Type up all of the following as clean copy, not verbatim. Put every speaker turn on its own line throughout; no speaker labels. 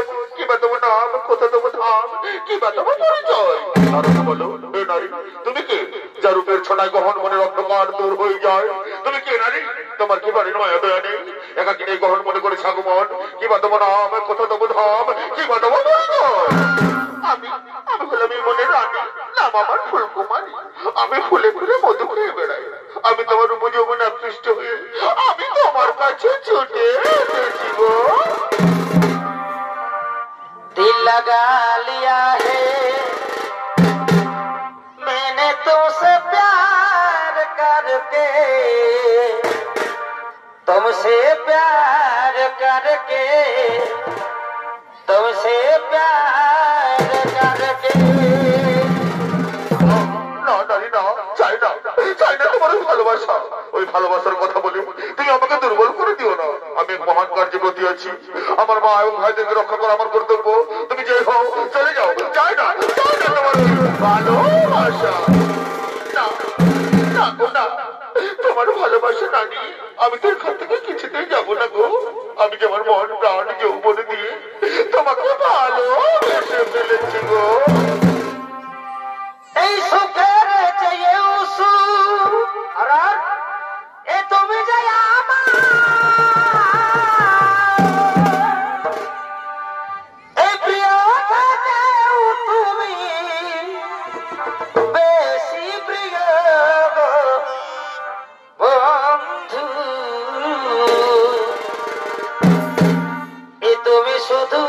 মন, কিবা তোমার নাম, কোথা তোমার ধাম, কিবা তোমার পরিচয়? নারদ বলো, হে নারী, তুমি কে? যার রূপের ছটায় গহন মনের অন্ধকার দূর হয়ে যায়। তুমি কে নারী? তোমার কি বাড়ির মায়া দয়া নেই? একাকিনী এই গহন মনে করে ছাগমন, কিবা তোমার নাম, কোথা তোমার ধাম, কিবা তোমার পরিচয়? আমি আমি হলাম এই মনের রানী, নাম আমার ফুলকুমারী। আমি ফুলে ফুলে মধু খেয়ে বেড়াই। আমি তোমার উপযৌবনে আকৃষ্ট হয়ে আমি তোমার কাছে ছুটে এসেছি গো।
दिल लगा लिया है मैंने तुमसे प्यार करके, तुमसे प्यार करके, तुमसे प्यार करके।
না নারী না, চাই না, চাই না তোমার ওই ভালোবাসা। ওই ভালোবাসার কথা বলে তুমি আমাকে দুর্বল করে দিও না। আমি এক মহান কার্যে গতি আছি। আমার মা এবং ভাইদেরকে রক্ষা করা আমার কর্তব্য। তুমি যে হও চলে যাও। চাই না, চাই না তোমার ওই ভালোবাসা। না না গো না, তোমার ভালোবাসা না নিয়ে আমি তো এখান থেকে কিছুতেই যাবো না গো। আমি যে আমার মন প্রাণ যৌবন দিয়ে তোমাকে ভালোবেসে ফেলেছি গো।
এই সুখের চেয়ে সুখ এ তুমি যে আমার, এই প্রিয় থেকেও তুমি বেশি প্রিয় বন্ধু। এ তুমি শুধু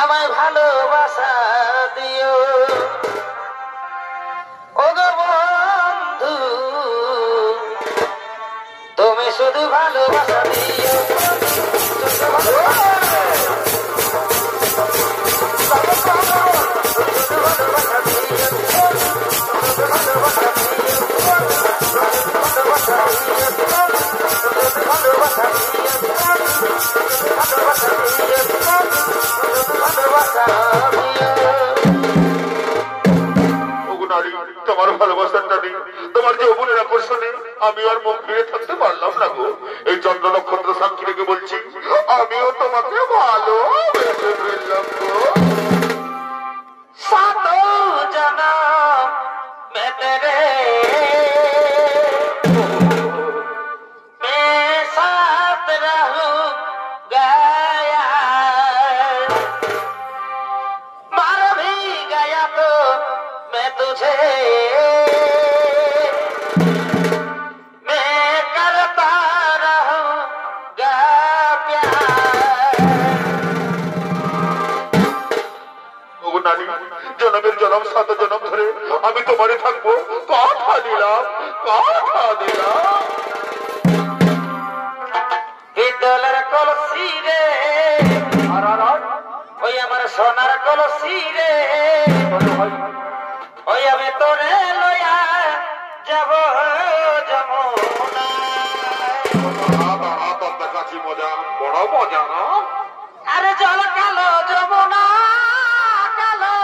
আমায় ভালোবাসা দিও ওগো বন্ধু, তুমি শুধু ভালোবাসা দিও।
তোমার ভালোবাসার টানে, তোমার যৌবনের আকর্ষণে আমি আর মুখ ফিরে থাকতে পারলাম না গো। এই চন্দ্র নক্ষত্র সাক্ষী রেখে বলছি, আমিও তোমাকে ভালোবেসে ফেললাম গো।
सातो जन्म में तेरे मैं साथ रहूंगा यार, मर भी गया तो मैं तुझे मैं करता रहूंगा प्यार।
জনমের জনম 7 জনম ধরে আমি তোমারে থাকবো। কথা দিলাম, কথা দিলাম।
বিদ্যালয়ের কলসি রে, ওই আমার সোনার কলসি রে, ওই আমি তোরে লয়া যাব যমুনা।
কাছে মজা, বড় মজা না?
আরে জল কালো যমুনা কালো,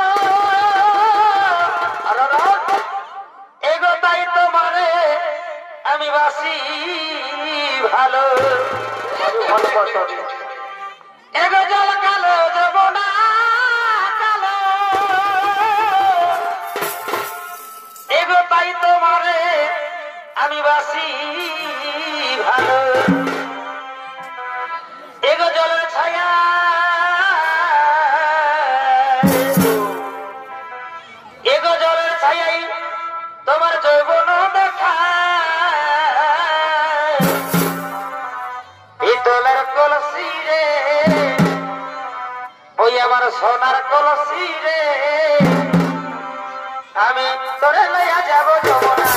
এগোতাই তোমারে আমি বাসি ভালো। এগো জল কালো যমুনা কালো, এগোতাই তোমারে আমি বাসি ভালো। এগো জলের ছায়া, এগো জলের ছায়াই তোমার যৌবন দেখা, পিতলের কলসি রে, ওই আমার সোনার কলসি রে, আমি তোরে লইয়া যাব যমুনা।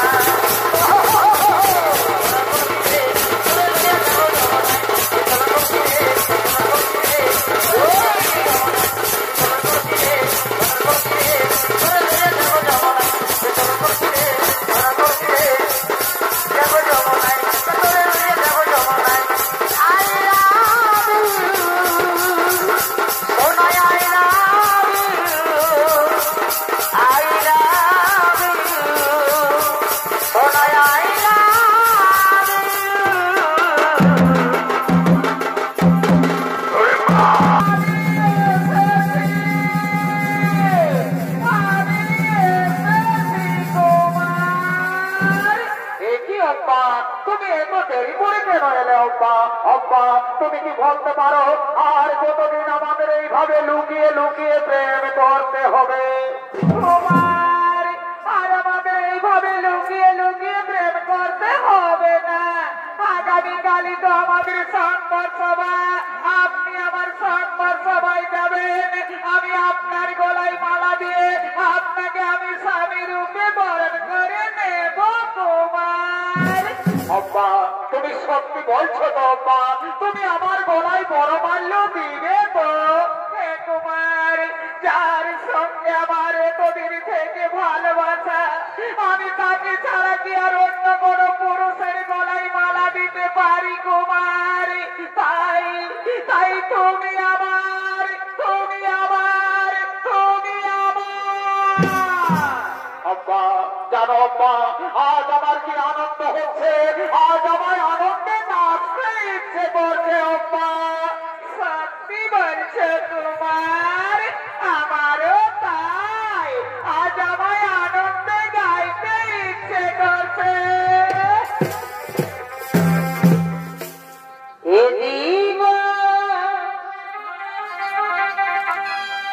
I love you,
তুমি কি বলতে পারো আর কতদিন আমাদের এইভাবে লুকিয়ে লুকিয়ে প্রেম করতে হবে?
তোমার আর আমাদের এইভাবে লুকিয়ে লুকিয়ে প্রেম করতে হবে না। আগামীকালই তো আমাদের সংবাদ সভা, আপনি আমার সংবাদ সভায় যাবেন। আমি আপনার গলায় মালা দিয়ে আপনাকে আমি স্বামী রূপে বরণ করে নেব। তোমার
আব্বা তুমি সত্যি বলছো তো? আব্বা তুমি আমার গলায় বড় মাল্য দিবে তো?
হে তোমার, যার সঙ্গে আমার এতদিন থেকে ভালোবাসা, আমি তাকে ছাড়া কি আর অন্য কোন পুরুষের গলায় মালা দিতে পারি কুমার? তাই তাই তুমি আমার, তুমি আমার, তুমি আমার।
আব্বা জানো আব্বা আজ আমার কি আনন্দ হচ্ছে, আজ আমার আনন্দে নাচতে ইচ্ছে করছে আব্বা।
সত্যি বলছো তোমার? আমারও তাই, আজ আমায় আনন্দে গাইতে ইচ্ছে করছে। এ জীবন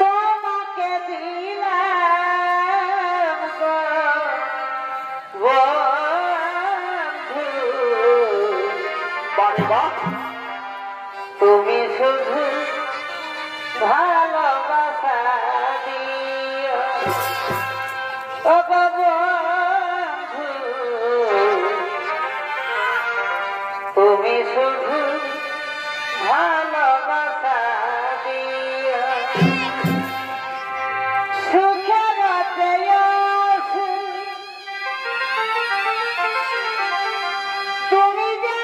তোমাকে দিলাম গো বন্ধু,
বারে বাহ
তুমি শুধু ভালোবাসা দিও ও গো বন্ধু, তুমি শুধু ভালোবাসা দিও। সুখের চেয়েও তুমি যে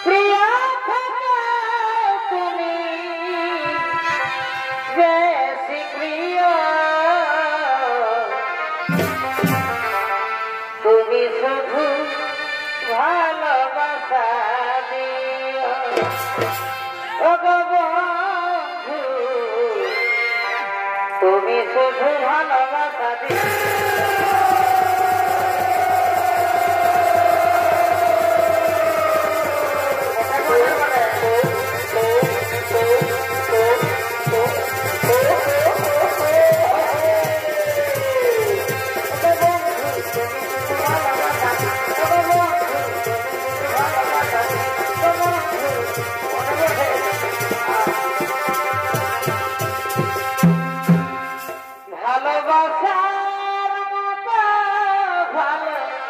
প্রিয় থেকে তুমি বেশি প্রিয়, তুমি শুধু ভালোবাসা দিও ও গো বন্ধু, তুমি শুধু ভালোবাসা দিও। ভালোবাসার মতো ভালোবাসলে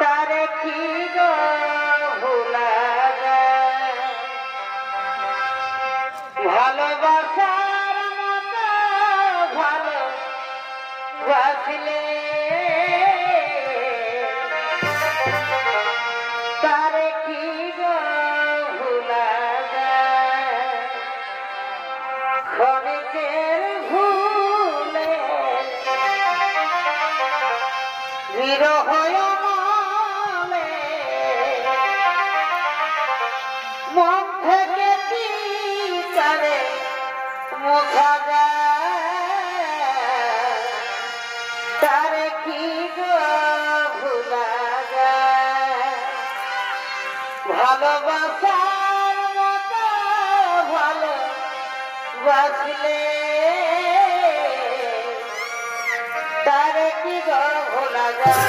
তারে কি গো ভোলা যায়? ভালোবাসার মতো ভালোবাসলে তারে কি গো ভোলা যায়? ক্ষণিকের ভুলে বিরহ মনে মন থেকে কি তারে মুখা যায়? তারে কি গো ভোলা যায়? ভালোবাসার মতো ভালোবাসলে তারে কি গো ভোলা যায়?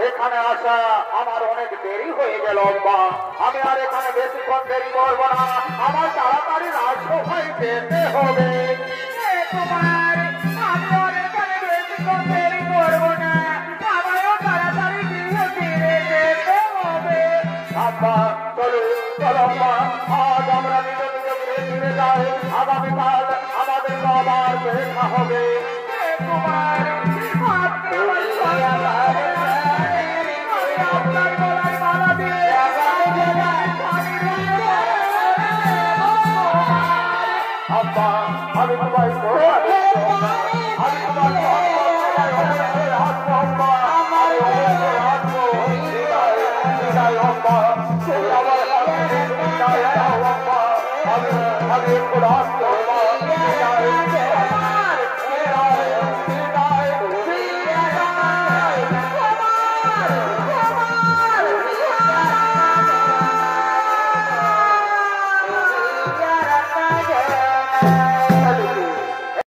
এখানে আসা আমার অনেক দেরি হয়ে গেল আব্বা, আমি আর এখানে বেশিক্ষণ দেরি করবো না, আমার তাড়াতাড়ি রাজসভায় যেতে হবে।
তোমার আমি অনেকখানে বেশিক্ষণ দেরি করবো না, আমারও তাড়াতাড়ি গৃহে ফিরে যেতে হবে।
আব্বা চলো চলো আব্বা, আগামীকাল আমাদের আবার দেখা হবে।
কুমার আপনি আমার আপনার গলায় মালা দিয়ে
আব্বা আমি তোমায় আমি তোমার আমি